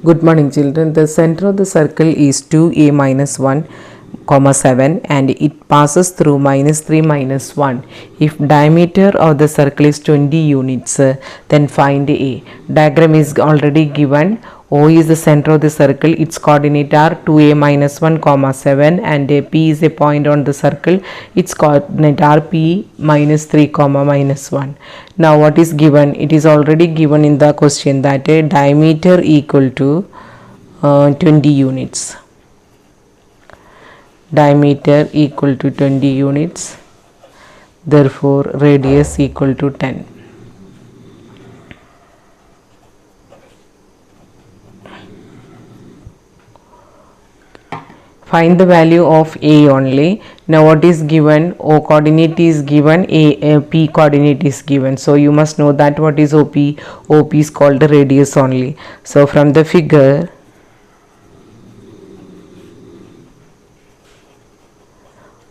Good morning, children. The center of the circle is 2a minus 1, comma 7 and it passes through minus 3 minus 1. If diameter of the circle is 20 units, then find a. Diagram is already given. O is the center of the circle. Its coordinate are 2a minus 1, comma 7 and P is a point on the circle. Its coordinate are P minus 3, comma minus 1. Now what is given? It is already given in the question that a diameter equal to 20 units. Diameter equal to 20 units. Therefore radius equal to 10. Find the value of A only. Now what is given? O coordinate is given, P coordinate is given. So you must know that what is OP? OP is called the radius only. So from the figure,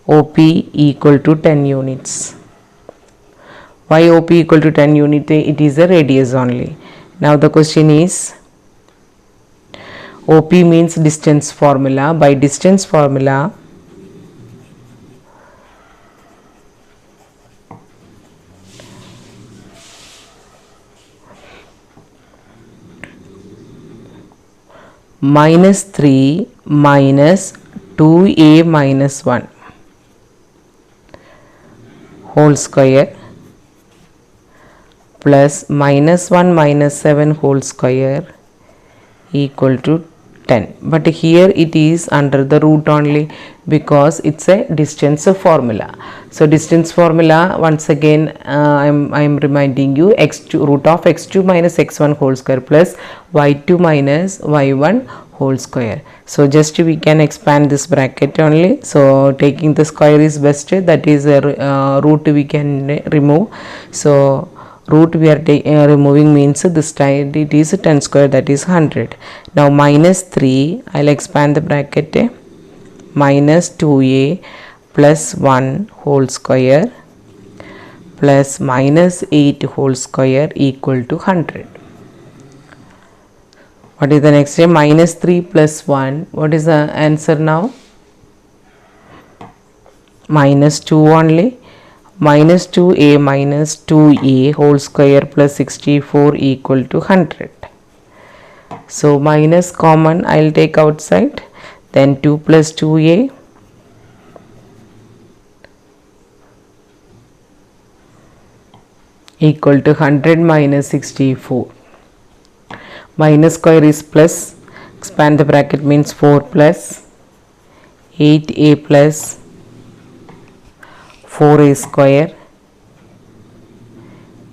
OP equal to 10 units. Why OP equal to 10 units? It is a radius only. Now the question is, OP means distance formula. By distance formula, minus 3 minus 2a minus 1 whole square plus minus 1 minus 7 whole square equal to 10. But here it is under the root only because it's a distance formula. So distance formula, once again I am reminding you, x2 root of x2 minus x1 whole square plus y2 minus y1 whole square. So just we can expand this bracket only. So taking the square is best, that is a root we can remove. So root we are removing means this side it is 10 square, that is 100. Now minus 3, I will expand the bracket, minus 2a plus 1 whole square plus minus 8 whole square equal to 100. What is the next step? Minus 3 plus 1. What is the answer now? Minus 2 only. Minus 2a minus 2a whole square plus 64 equal to 100. So minus common I will take outside, then 2 plus 2a equal to 100 minus 64. Minus square is plus, expand the bracket means 4 plus 8a plus 4a square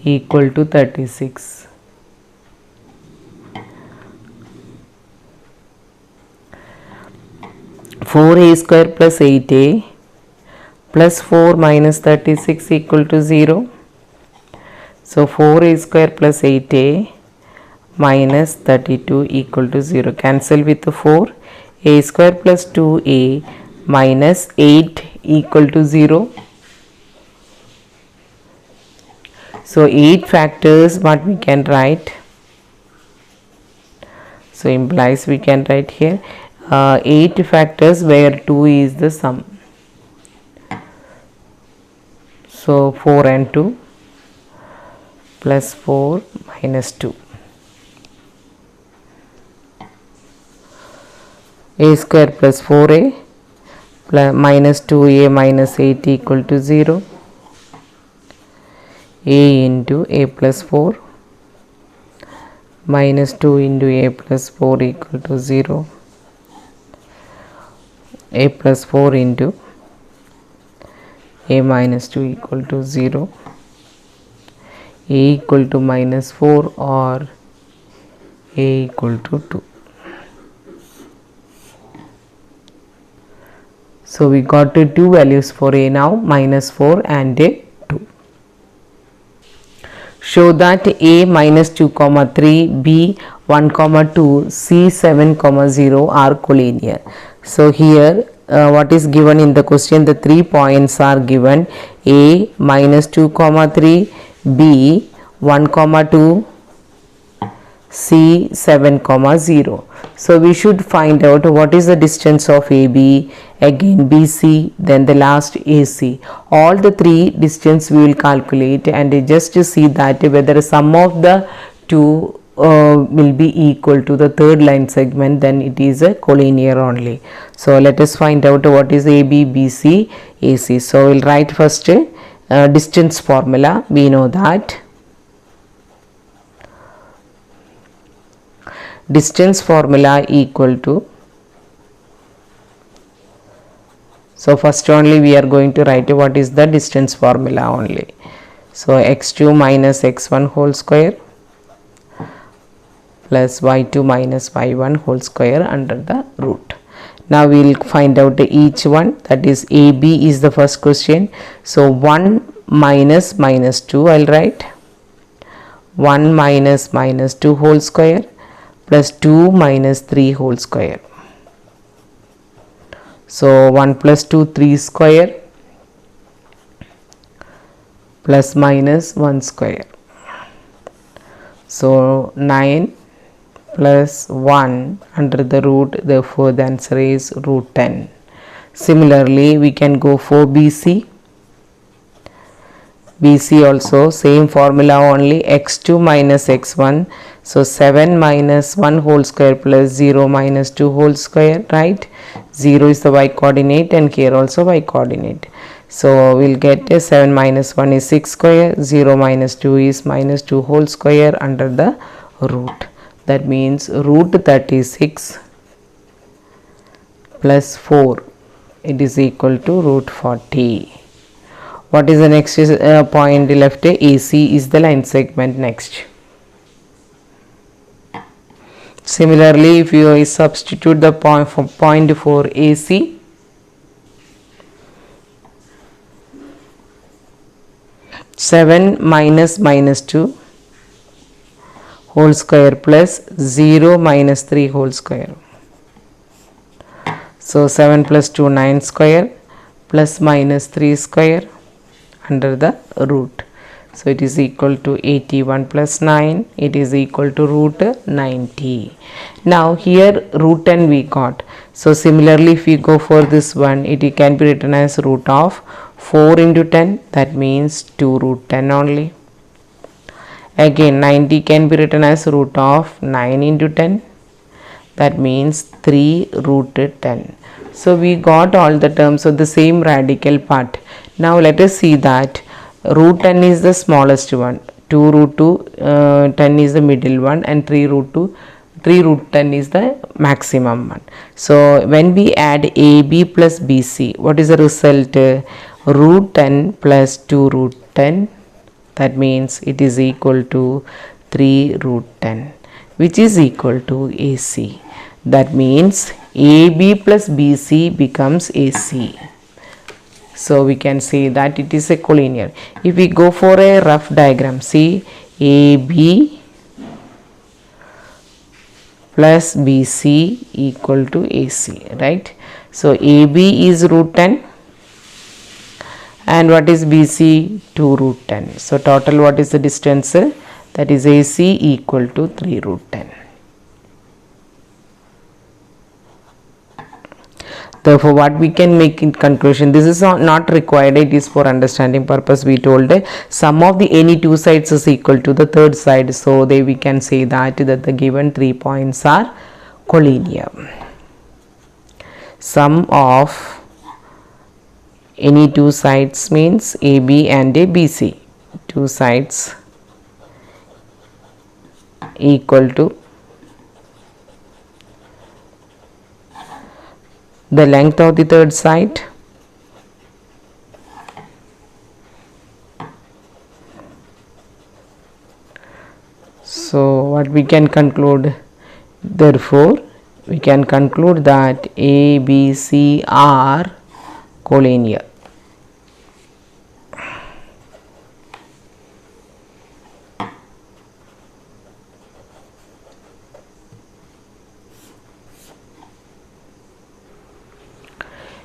equal to 36. Four a square plus 8a plus 4 minus 36 equal to 0. So 4a square plus 8a minus 32 equal to 0. Cancel with the 4. A square plus 2a minus 8 equal to 0. So 8 factors what we can write. So implies we can write here 8 factors where 2 is the sum. So 4 and 2 plus 4 minus 2. A square plus 4a plus minus 2a minus 8 equal to 0. A into a plus 4 minus 2 into a plus 4 equal to 0. A plus 4 into a minus 2 equal to 0. A equal to minus 4 or a equal to 2. So we got two values for a now, minus 4 and a 2. Show that a minus 2 comma 3, b 1 comma 2, c 7 comma 0 are collinear. So here what is given in the question? The 3 points are given: a minus 2 comma 3, b 1 comma 2, C 7 comma 0. So we should find out what is the distance of AB, again BC, then the last AC. All the three distance we will calculate, and just to see that whether sum of the two will be equal to the third line segment, then it is a collinear only. So let us find out what is AB, BC, AC. So we'll write first distance formula. We know that distance formula equal to, so first only we are going to write what is the distance formula only. So x2 minus x1 whole square plus y2 minus y1 whole square under the root. Now we will find out each one, that is AB is the first question. So 1 minus minus 2 I will write 1 minus minus 2 whole square plus 2 minus 3 whole square. So 1 plus 2 3 square plus minus 1 square. So 9 plus 1 under the root, therefore the answer is root 10. Similarly we can go for BC. BC also same formula only, x2 minus x1. So 7 minus 1 whole square plus 0 minus 2 whole square, right? 0 is the y coordinate and here also y coordinate. So we'll get 7 minus 1 is 6 square, 0 minus 2 is minus 2 whole square under the root. That means root 36 plus 4, it is equal to root 40. What is the next point left? AC is the line segment next. Similarly, if you substitute the point for AC, seven minus minus 2 whole square plus 0 minus 3 whole square. So 7 plus 2 9 square plus minus 3 square under the root. So it is equal to 81 plus 9, it is equal to root 90. Now here root 10 we got. So similarly if we go for this one, it can be written as root of 4 into 10, that means 2 root 10 only. Again 90 can be written as root of 9 into 10, that means 3 root 10. So we got all the terms of the same radical part. Now let us see that root 10 is the smallest one, 2 root 2 10 is the middle one, and 3 root 10 is the maximum one. So when we add AB plus BC, what is the result? Root 10 plus 2 root 10, that means it is equal to 3 root 10, which is equal to AC. That means AB plus BC becomes AC. So we can say that it is a collinear. If we go for a rough diagram, see AB plus BC equal to AC, right? So AB is root 10 and what is BC? 2 root 10. So total what is the distance? That is AC equal to 3 root 10. Therefore what we can make in conclusion, this is not required, it is for understanding purpose. We told sum of the any two sides is equal to the third side, so they we can say that the given 3 points are collinear. Sum of any two sides means AB and a BC, two sides equal to the length of the third side so what we can conclude, therefore we can conclude that A, B, C are collinear.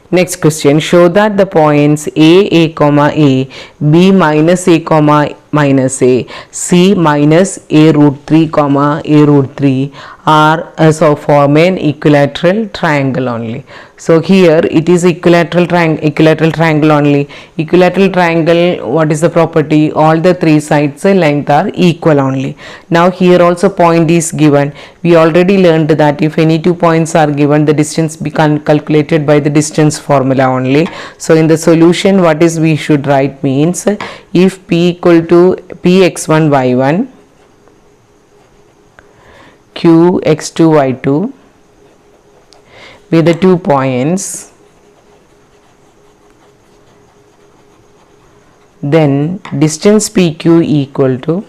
Next question, show that the points a comma a, b minus a comma minus a, c minus a root 3 comma a root 3 are as of form an equilateral triangle only. So here it is equilateral triangle only. Equilateral triangle, what is the property? All the three sides length are equal only. Now here also point is given. We already learned that if any two points are given, the distance become calculated by the distance formula only. So in the solution, what is we should write means, if p equal to px1 y1 qx2 y2 with the 2 points, then distance PQ equal to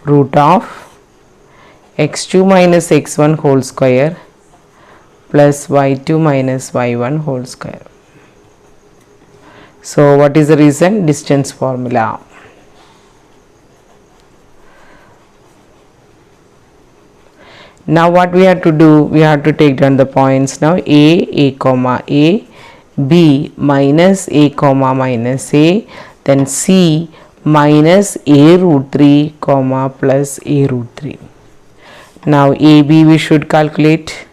root of x2 minus x1 whole square plus y2 minus y1 whole square. So what is the reason? Distance formula. Now what we have to do, we have to take down the points now, a comma a, b minus a comma minus a, then c minus a root 3 comma plus a root 3. Now a b we should calculate.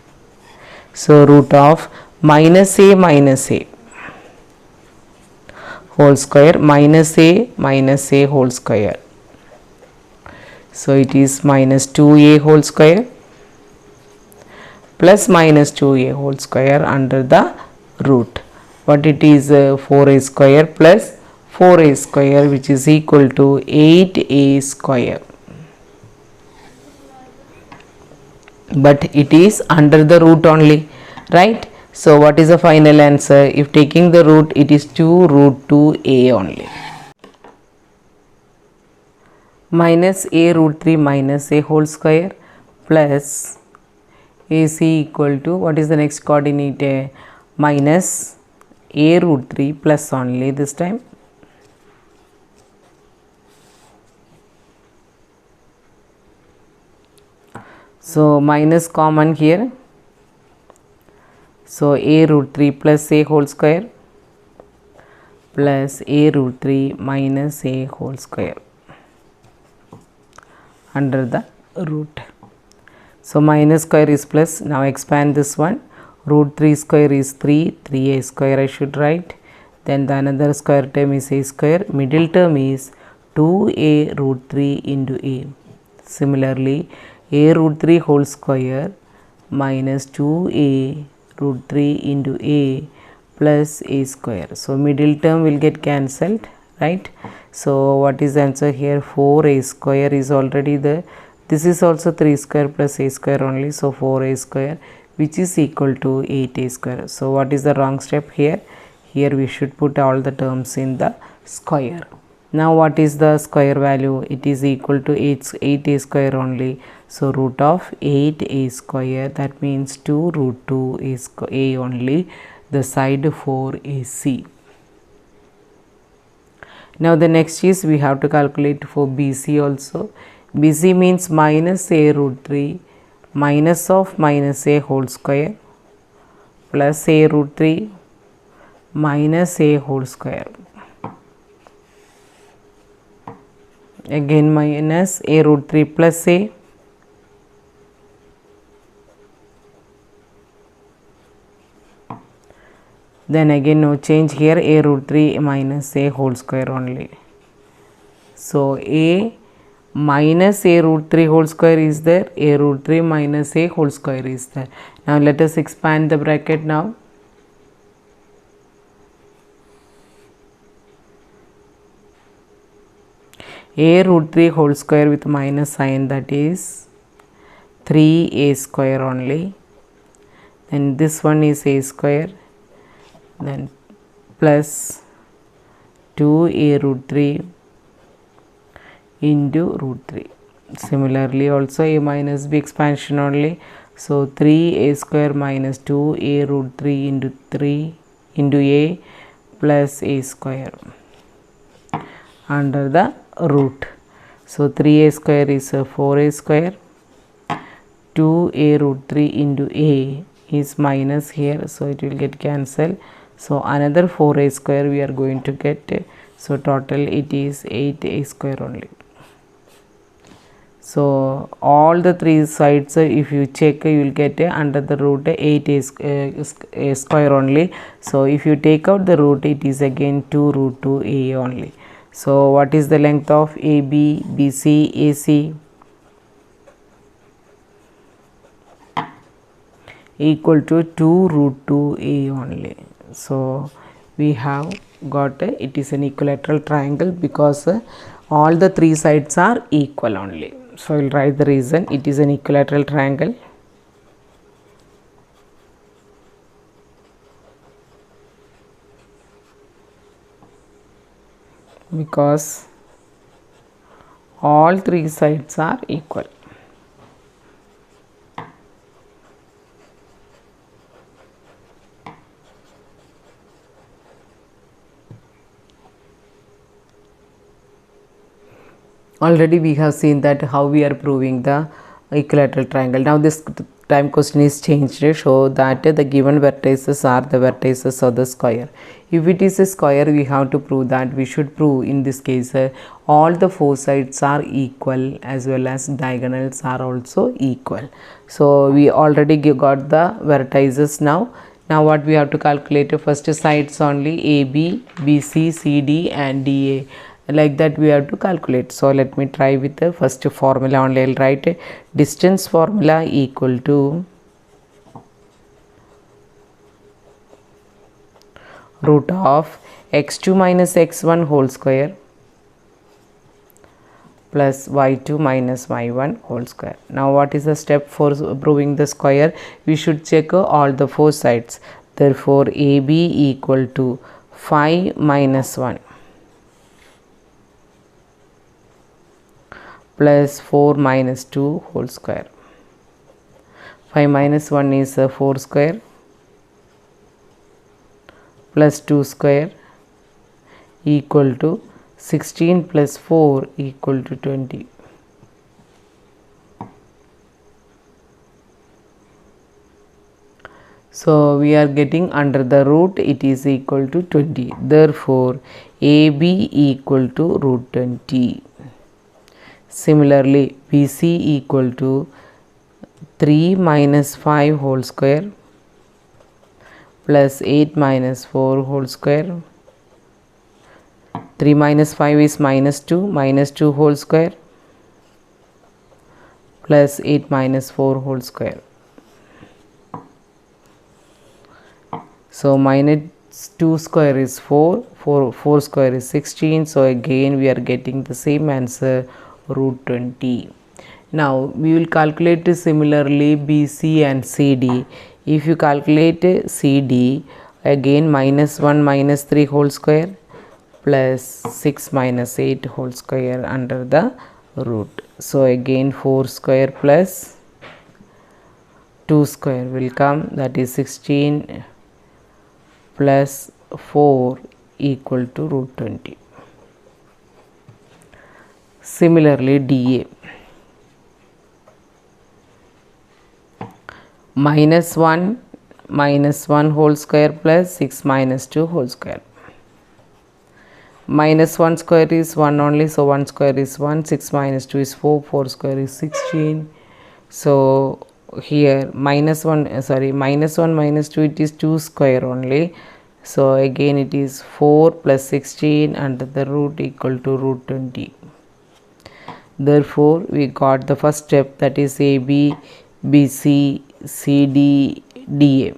So root of minus a whole square minus a whole square. So it is minus 2a whole square plus minus 2a whole square under the root. What it is, 4a square plus 4a square, which is equal to 8a square. But it is under the root only, right? So what is the final answer? If taking the root, it is 2 root 2a only. Minus a root 3 minus a whole square plus AC equal to, what is the next coordinate? Minus a root 3 plus only this time. So minus common here. So a root 3 plus a whole square plus a root 3 minus a whole square under the root. So minus square is plus. Now expand this one. Root 3 square is 3a square I should write. Then the another square term is a square. Middle term is 2a root 3 into a. Similarly, a root 3 whole square minus 2a root 3 into a plus a square. So middle term will get cancelled, right? So what is the answer here? 4a square is already there. This is also 3 square plus a square only. So 4a square, which is equal to 8a square. So what is the wrong step here? Here we should put all the terms in the square. Now what is the square value? It is equal to 8a square only. So root of 8a square, that means 2 root 2 is a only. The side 4ac. Now the next is we have to calculate for BC also. BC means minus a root 3 minus of minus a whole square plus a root 3 minus a whole square. Again minus a root 3 plus a then again no change here, a root 3 minus a whole square only. So a minus a root 3 whole square is there, a root 3 minus a whole square is there. Now let us expand the bracket now. A root 3 whole square with minus sign, that is 3a square only. Then this one is a square, then plus 2a root 3 into root 3. Similarly also a minus b expansion only. So 3a square minus 2a root 3 into 3 into a plus a square under the root. So 3a square is 4a square 2a root 3 into a is minus here, so it will get cancelled. So another 4a square we are going to get. So total it is 8a square only. So all the three sides, if you check, you will get under the root 8a square only. So if you take out the root, it is again 2 root 2a only. So what is the length of AB, BC, AC? Equal to 2 root 2a only. So we have got it is an equilateral triangle because all the three sides are equal only. So I will write the reason. It is an equilateral triangle because all three sides are equal. Already we have seen that how we are proving the equilateral triangle. Now this time question is changed to show that the given vertices are the vertices of the square. If it is a square, we have to prove that we should prove in this case all the four sides are equal as well as diagonals are also equal. So we already got the vertices now. Now what we have to calculate, first sides only AB, BC, CD and DA. Like that we have to calculate. So let me try with the first formula only. I will write distance formula equal to root of x2 minus x1 whole square plus y2 minus y1 whole square. Now what is the step for proving the square? We should check all the four sides. Therefore AB equal to 5 minus 1 plus 4 minus 2 whole square. 5 minus 1 is 4 square plus 2 square equal to 16 plus 4 equal to 20. So we are getting under the root, it is equal to 20. Therefore AB equal to root 20. Similarly, BC equal to 3 minus 5 whole square plus 8 minus 4 whole square. 3 minus 5 is minus 2 whole square plus 8 minus 4 whole square. So minus 2 square is 4 square is 16. So again we are getting the same answer, root 20. Now we will calculate similarly BC and CD. If you calculate CD, again minus 1 minus 3 whole square plus 6 minus 8 whole square under the root. So again 4 square plus 2 square will come, that is 16 plus 4 equal to root 20. Similarly DA, minus 1 whole square plus 6 minus 2 whole square. Minus 1 square is 1 only, so 1 square is 1, 6 minus 2 is 4 square is 16. So here minus 1 minus 2 it is 2 square only. So again it is 4 plus 16 under the root equal to root 20. Therefore we got the first step, that is AB, BC, CD, DA.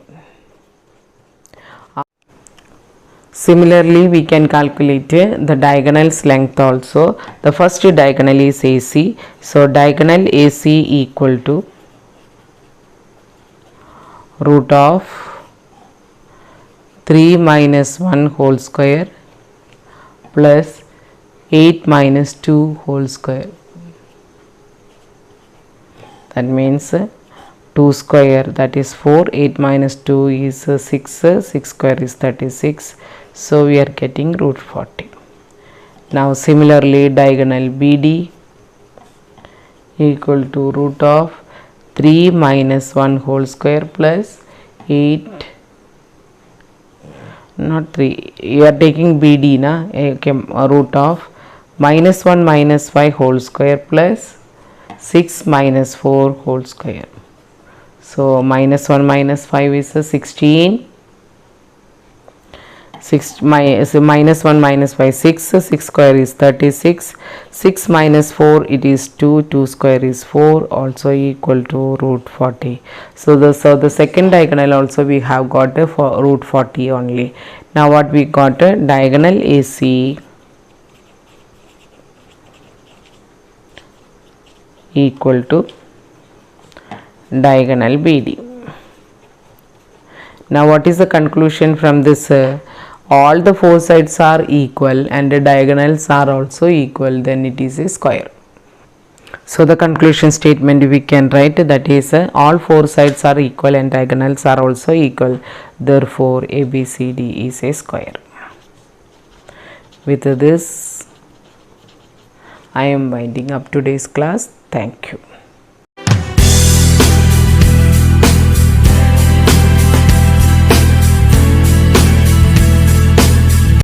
Similarly we can calculate the diagonal's length also. The first diagonal is AC. So diagonal AC equal to root of 3 minus 1 whole square plus 8 minus 2 whole square. That means 2 square, that is 4, 8 minus 2 is 6, 6 square is 36. So we are getting root 40. Now similarly diagonal BD equal to root of 3 minus 1 whole square plus 8, not 3, you are taking BD na, okay, root of minus 1 minus 5 whole square plus 6 minus 4 whole square. So minus 1 minus 5 is a 16. 6 minus 1 minus 5 6, 6 square is 36, 6 minus 4 it is 2, 2 square is 4, also equal to root 40. So the second diagonal also we have got a for root 40 only. Now what we got, a diagonal AC equal to diagonal BD. Now what is the conclusion from this? All the four sides are equal and the diagonals are also equal, then it is a square. So the conclusion statement we can write, that is all four sides are equal and diagonals are also equal, therefore ABCD is a square. With this I am winding up today's class. Thank you.